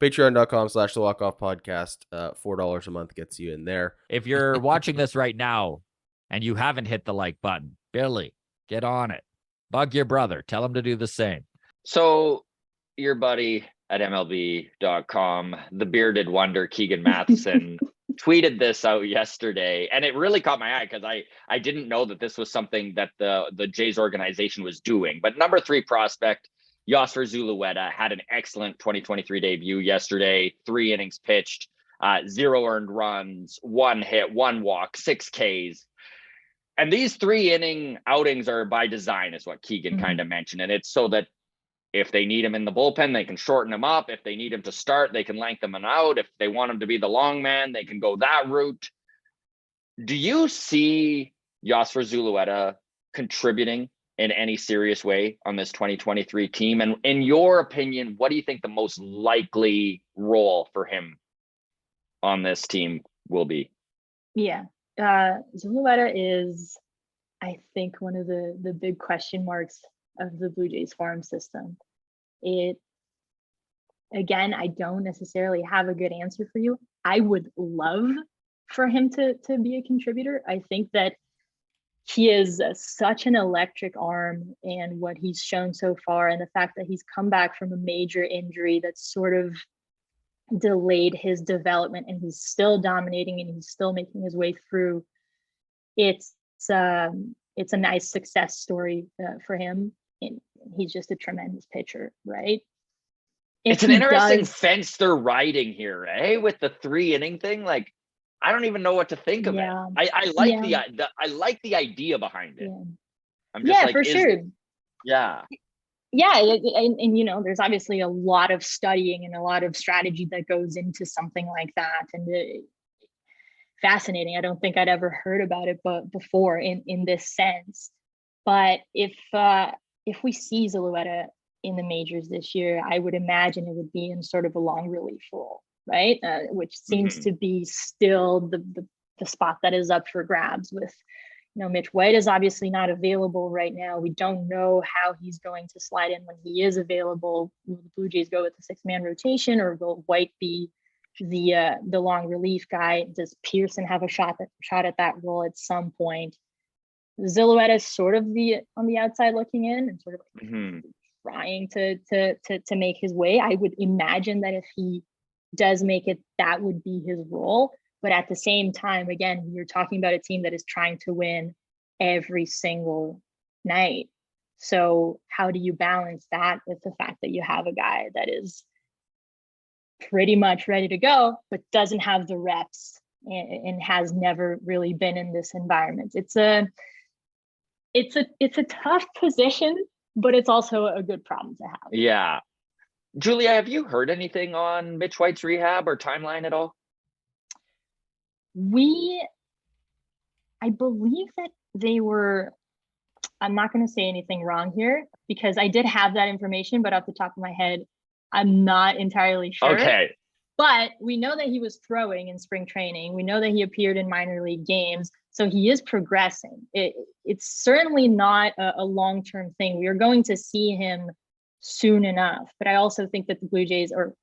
Patreon.com/the Walk Off Podcast. $4 a month gets you in there. If you're watching this right now and you haven't hit the like button, Billy, get on it. Bug your brother. Tell him to do the same. So your buddy at MLB.com, the bearded wonder, Keegan Matheson, tweeted this out yesterday, and it really caught my eye because I didn't know that this was something that the Jays organization was doing. But number 3 prospect, Yosver Zulueta, had an excellent 2023 debut yesterday. 3 innings pitched, 0 earned runs, 1 hit, 1 walk, 6 Ks. And these 3 inning outings are by design, is what Keegan kind of mentioned. And it's so that if they need him in the bullpen, they can shorten him up. If they need him to start, they can lengthen him out. If they want him to be the long man, they can go that route. Do you see Yosver Zulueta contributing in any serious way on this 2023 team? And in your opinion, what do you think the most likely role for him on this team will be? Yeah. Zulueta is, I think, one of the big question marks of the Blue Jays farm system. Again, I don't necessarily have a good answer for you. I would love for him to be a contributor. I think that he is such an electric arm, and what he's shown so far, and the fact that he's come back from a major injury that's sort of delayed his development, and he's still dominating and he's still making his way through. It's a nice success story for him. And he's just a tremendous pitcher, right? It's an interesting fence they're riding here, eh? With the 3 inning thing, like I don't even know what to think of it. I like the idea behind it. I'm just for sure. Yeah. Yeah, and you know, there's obviously a lot of studying and a lot of strategy that goes into something like that, and fascinating. I don't think I'd ever heard about it before in this sense. But if we see Zulueta in the majors this year, I would imagine it would be in sort of a long relief role, right? Which seems to be still the spot that is up for grabs with. Mitch White is obviously not available right now. We don't know how he's going to slide in when he is available. Will the Blue Jays go with the 6-man rotation, or will White be the long relief guy? Does Pearson have a shot at that role at some point? Zulueta is sort of on the outside looking in and sort of trying to make his way. I would imagine that if he does make it, that would be his role. But at the same time, again, you're talking about a team that is trying to win every single night. So how do you balance that with the fact that you have a guy that is pretty much ready to go, but doesn't have the reps and has never really been in this environment? It's a tough position, but it's also a good problem to have. Yeah. Julia, have you heard anything on Mitch White's rehab or timeline at all? I believe that they were, I'm not going to say anything wrong here because I did have that information, but off the top of my head, I'm not entirely sure. Okay. But we know that he was throwing in spring training. We know that he appeared in minor league games. So he is progressing. It's certainly not a long-term thing. We are going to see him soon enough. But I also think that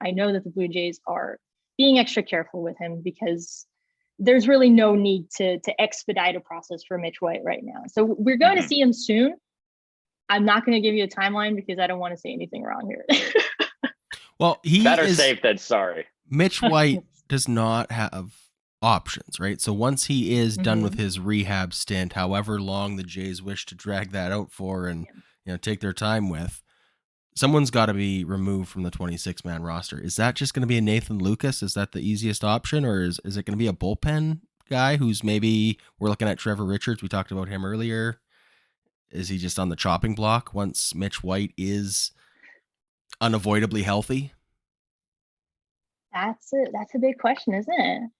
I know that the Blue Jays are being extra careful with him because there's really no need to expedite a process for Mitch White right now. So we're going to see him soon. I'm not going to give you a timeline because I don't want to say anything wrong here. Well, better safe than sorry. Mitch White does not have options, right? So once he is done with his rehab stint, however long the Jays wish to drag that out for and take their time with, someone's got to be removed from the 26-man roster. Is that just going to be a Nathan Lucas? Is that the easiest option, or is it going to be a bullpen guy who's maybe we're looking at Trevor Richards? We talked about him earlier. Is he just on the chopping block once Mitch White is unavoidably healthy? That's a big question, isn't it?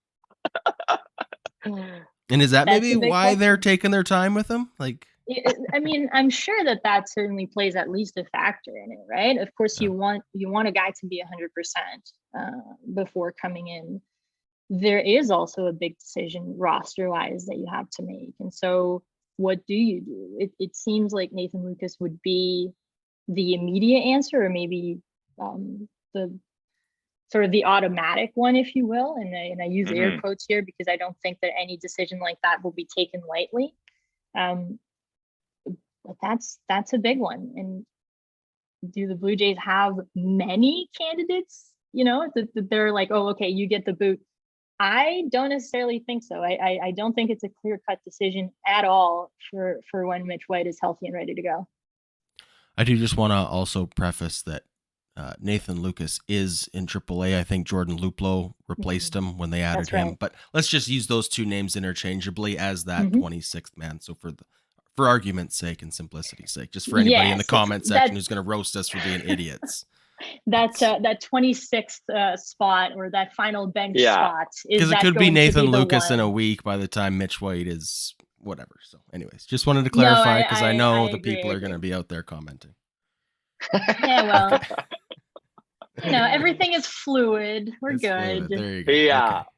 And is that maybe why they're taking their time with him? Like, I mean, I'm sure that certainly plays at least a factor in it, right? Of course, you want a guy to be 100% before coming in. There is also a big decision roster-wise that you have to make, and so what do you do? It seems like Nathan Lucas would be the immediate answer, or maybe the sort of the automatic one, if you will. And I use air Mhm. quotes here because I don't think that any decision like that will be taken lightly. But that's a big one. And do the Blue Jays have many candidates? You know, that they're like, oh, okay, you get the boot. I don't necessarily think so. I don't think it's a clear-cut decision at all for when Mitch White is healthy and ready to go. I do just want to also preface that Nathan Lucas is in AAA. I think Jordan Luplow replaced him when they added That's him. right. But let's just use those two names interchangeably as that Mhm. 26th man. So for argument's sake and simplicity's sake, just for anybody in the Yes, comment section that- who's going to roast us for being idiots. that 26th spot, or that final bench Yeah. spot, is Because it that could be going to Nathan the Lucas in a one? week by the time Mitch White is whatever. So anyways, just wanted to No, clarify because I know I the agree, people I are going to agree. be out there commenting. Yeah, well, Okay. everything is fluid. We're It's good. fluid. There you go. Yeah. Okay.